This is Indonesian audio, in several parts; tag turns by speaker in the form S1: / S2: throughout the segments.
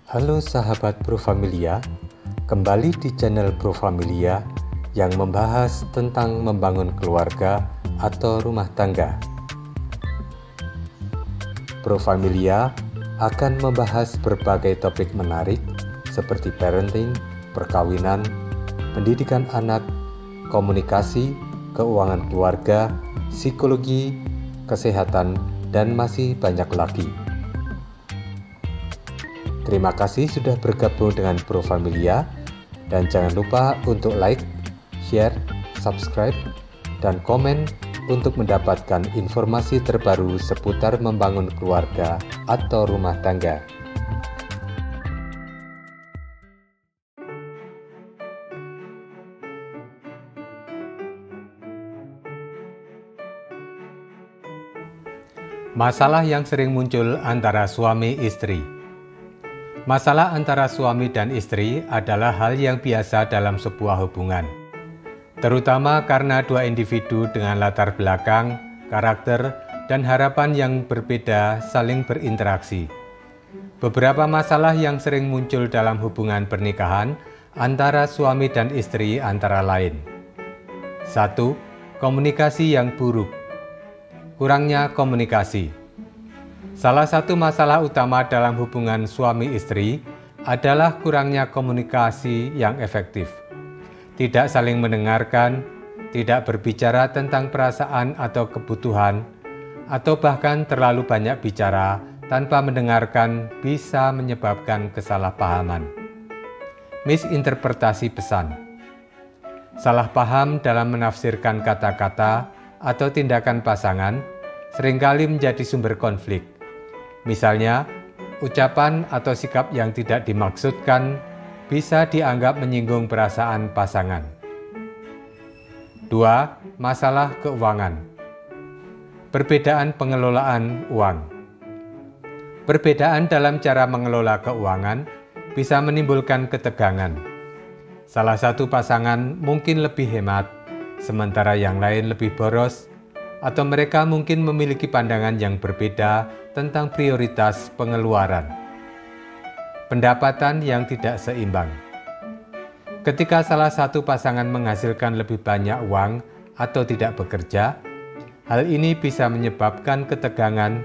S1: Halo sahabat Pro Familia, kembali di channel Pro Familia yang membahas tentang membangun keluarga atau rumah tangga. Pro Familia akan membahas berbagai topik menarik seperti parenting, perkawinan, pendidikan anak, komunikasi, keuangan keluarga, psikologi, kesehatan, dan masih banyak lagi. Terima kasih sudah bergabung dengan Pro Familia, dan jangan lupa untuk like, share, subscribe, dan komen untuk mendapatkan informasi terbaru seputar membangun keluarga atau rumah tangga. Masalah yang sering muncul antara suami istri. Masalah antara suami dan istri adalah hal yang biasa dalam sebuah hubungan, terutama karena dua individu dengan latar belakang, karakter, dan harapan yang berbeda saling berinteraksi. Beberapa masalah yang sering muncul dalam hubungan pernikahan antara suami dan istri antara lain: 1. Komunikasi yang buruk. Kurangnya komunikasi. Salah satu masalah utama dalam hubungan suami istri adalah kurangnya komunikasi yang efektif. Tidak saling mendengarkan, tidak berbicara tentang perasaan atau kebutuhan, atau bahkan terlalu banyak bicara tanpa mendengarkan bisa menyebabkan kesalahpahaman. Misinterpretasi pesan. Salah paham dalam menafsirkan kata-kata atau tindakan pasangan seringkali menjadi sumber konflik. Misalnya, ucapan atau sikap yang tidak dimaksudkan bisa dianggap menyinggung perasaan pasangan. 2. Masalah keuangan. Perbedaan pengelolaan uang. Perbedaan dalam cara mengelola keuangan bisa menimbulkan ketegangan. Salah satu pasangan mungkin lebih hemat, sementara yang lain lebih boros, atau mereka mungkin memiliki pandangan yang berbeda tentang prioritas pengeluaran. Pendapatan yang tidak seimbang. Ketika salah satu pasangan menghasilkan lebih banyak uang atau tidak bekerja, hal ini bisa menyebabkan ketegangan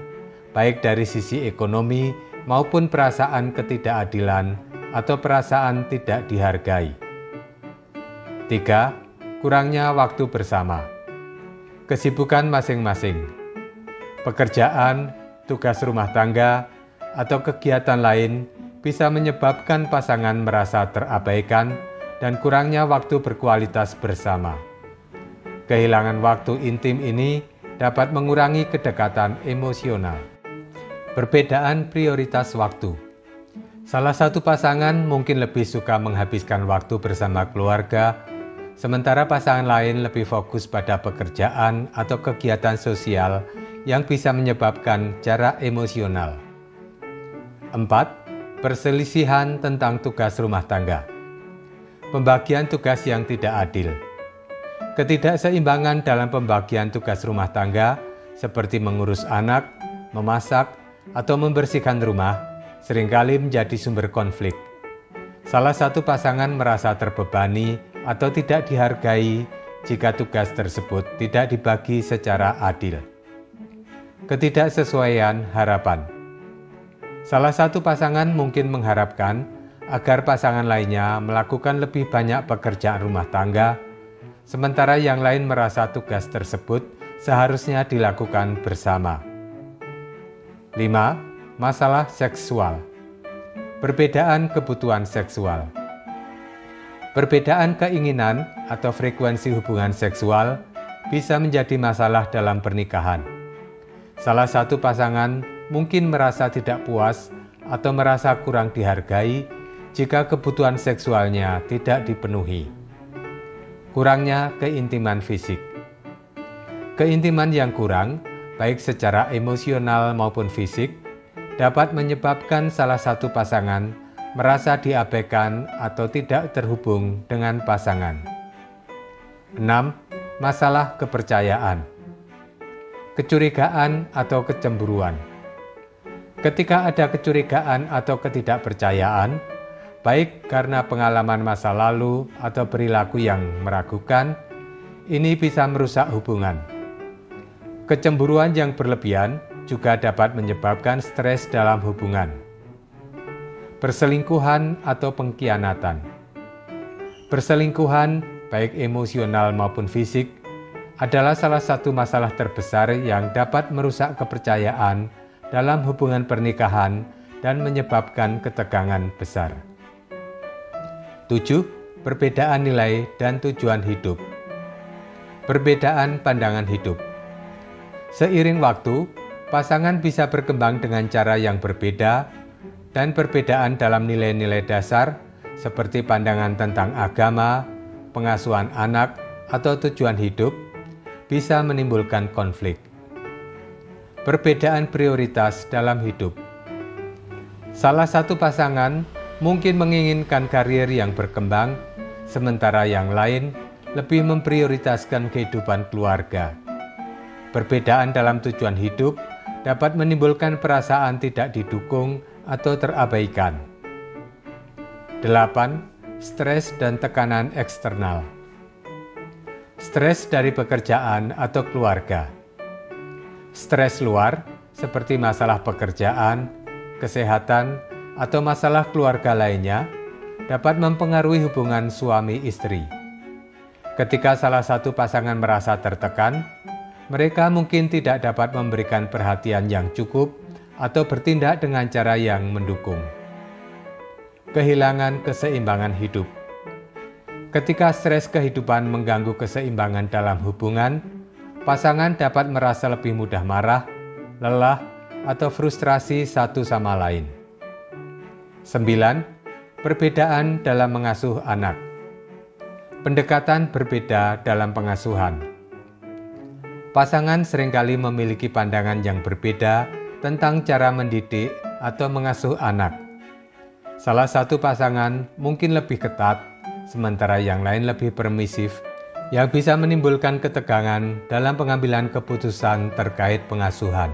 S1: baik dari sisi ekonomi maupun perasaan ketidakadilan atau perasaan tidak dihargai. 3. Kurangnya waktu bersama. Kesibukan masing-masing. Pekerjaan, tugas rumah tangga, atau kegiatan lain bisa menyebabkan pasangan merasa terabaikan dan kurangnya waktu berkualitas bersama. Kehilangan waktu intim ini dapat mengurangi kedekatan emosional. Perbedaan prioritas waktu. Salah satu pasangan mungkin lebih suka menghabiskan waktu bersama keluarga, sementara pasangan lain lebih fokus pada pekerjaan atau kegiatan sosial yang bisa menyebabkan jarak emosional. 4. Perselisihan tentang tugas rumah tangga. Pembagian tugas yang tidak adil. Ketidakseimbangan dalam pembagian tugas rumah tangga seperti mengurus anak, memasak, atau membersihkan rumah seringkali menjadi sumber konflik. Salah satu pasangan merasa terbebani atau tidak dihargai jika tugas tersebut tidak dibagi secara adil. Ketidaksesuaian harapan. Salah satu pasangan mungkin mengharapkan agar pasangan lainnya melakukan lebih banyak pekerjaan rumah tangga, sementara yang lain merasa tugas tersebut seharusnya dilakukan bersama. 5. Masalah seksual. Perbedaan kebutuhan seksual. Perbedaan keinginan atau frekuensi hubungan seksual bisa menjadi masalah dalam pernikahan. Salah satu pasangan mungkin merasa tidak puas atau merasa kurang dihargai jika kebutuhan seksualnya tidak dipenuhi. Kurangnya keintiman fisik. Keintiman yang kurang, baik secara emosional maupun fisik, dapat menyebabkan salah satu pasangan merasa diabaikan atau tidak terhubung dengan pasangan. 6. Masalah kepercayaan. Kecurigaan atau kecemburuan. Ketika ada kecurigaan atau ketidakpercayaan, baik karena pengalaman masa lalu atau perilaku yang meragukan, ini bisa merusak hubungan. Kecemburuan yang berlebihan juga dapat menyebabkan stres dalam hubungan. Perselingkuhan atau pengkhianatan. Perselingkuhan, baik emosional maupun fisik, adalah salah satu masalah terbesar yang dapat merusak kepercayaan dalam hubungan pernikahan dan menyebabkan ketegangan besar. 7. Perbedaan nilai dan tujuan hidup. Perbedaan pandangan hidup. Seiring waktu, pasangan bisa berkembang dengan cara yang berbeda, dan perbedaan dalam nilai-nilai dasar seperti pandangan tentang agama, pengasuhan anak, atau tujuan hidup bisa menimbulkan konflik. Perbedaan prioritas dalam hidup. Salah satu pasangan mungkin menginginkan karir yang berkembang, sementara yang lain lebih memprioritaskan kehidupan keluarga. Perbedaan dalam tujuan hidup dapat menimbulkan perasaan tidak didukung atau terabaikan. 8. Stres dan tekanan eksternal. Stres dari pekerjaan atau keluarga. Stres luar, seperti masalah pekerjaan, kesehatan, atau masalah keluarga lainnya, dapat mempengaruhi hubungan suami istri. Ketika salah satu pasangan merasa tertekan, mereka mungkin tidak dapat memberikan perhatian yang cukup atau bertindak dengan cara yang mendukung. Kehilangan keseimbangan hidup. Ketika stres kehidupan mengganggu keseimbangan dalam hubungan, pasangan dapat merasa lebih mudah marah, lelah, atau frustrasi satu sama lain. 9. Perbedaan dalam mengasuh anak. Pendekatan berbeda dalam pengasuhan. Pasangan seringkali memiliki pandangan yang berbeda tentang cara mendidik atau mengasuh anak. Salah satu pasangan mungkin lebih ketat, sementara yang lain lebih permisif, yang bisa menimbulkan ketegangan dalam pengambilan keputusan terkait pengasuhan.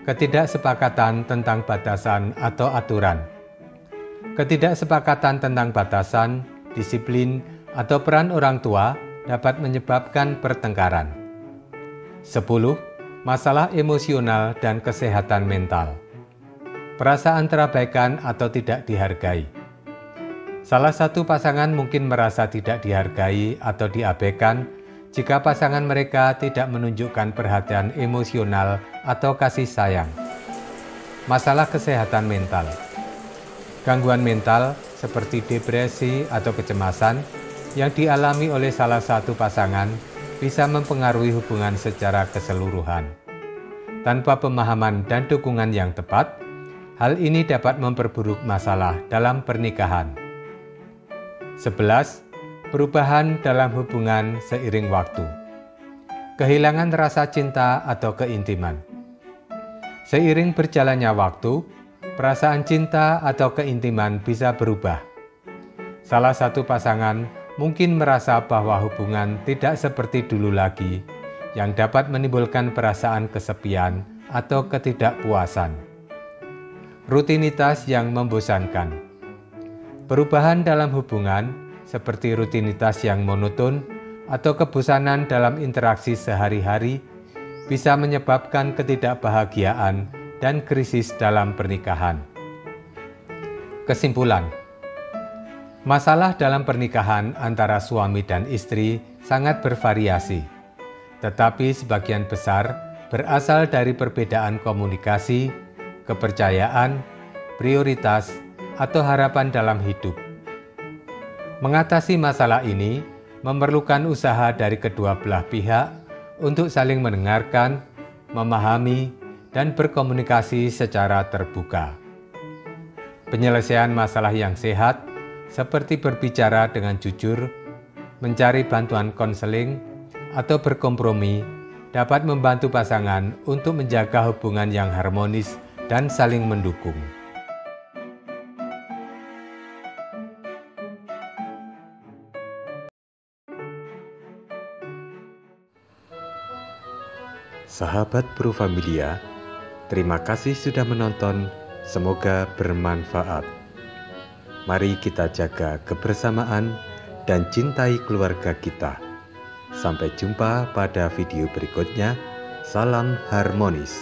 S1: Ketidaksepakatan tentang batasan atau aturan. Ketidaksepakatan tentang batasan, disiplin, atau peran orang tua dapat menyebabkan pertengkaran. 10. Masalah emosional dan kesehatan mental. Perasaan terabaikan atau tidak dihargai. Salah satu pasangan mungkin merasa tidak dihargai atau diabaikan jika pasangan mereka tidak menunjukkan perhatian emosional atau kasih sayang. Masalah kesehatan mental. Gangguan mental seperti depresi atau kecemasan yang dialami oleh salah satu pasangan bisa mempengaruhi hubungan secara keseluruhan. Tanpa pemahaman dan dukungan yang tepat, hal ini dapat memperburuk masalah dalam pernikahan. 11. Perubahan dalam hubungan seiring waktu. Kehilangan rasa cinta atau keintiman. Seiring berjalannya waktu, perasaan cinta atau keintiman bisa berubah. Salah satu pasangan mungkin merasa bahwa hubungan tidak seperti dulu lagi, yang dapat menimbulkan perasaan kesepian atau ketidakpuasan. Rutinitas yang membosankan. Perubahan dalam hubungan, seperti rutinitas yang monoton atau kebosanan dalam interaksi sehari-hari, bisa menyebabkan ketidakbahagiaan dan krisis dalam pernikahan. Kesimpulan, masalah dalam pernikahan antara suami dan istri sangat bervariasi, tetapi sebagian besar berasal dari perbedaan komunikasi, kepercayaan, prioritas, atau harapan dalam hidup. Mengatasi masalah ini memerlukan usaha dari kedua belah pihak untuk saling mendengarkan, memahami, dan berkomunikasi secara terbuka. Penyelesaian masalah yang sehat, seperti berbicara dengan jujur, mencari bantuan konseling, atau berkompromi, dapat membantu pasangan untuk menjaga hubungan yang harmonis dan saling mendukung. Sahabat Pro Familia, Terima kasih sudah menonton, semoga bermanfaat. Mari kita jaga kebersamaan dan cintai keluarga kita. Sampai jumpa pada video berikutnya. Salam harmonis.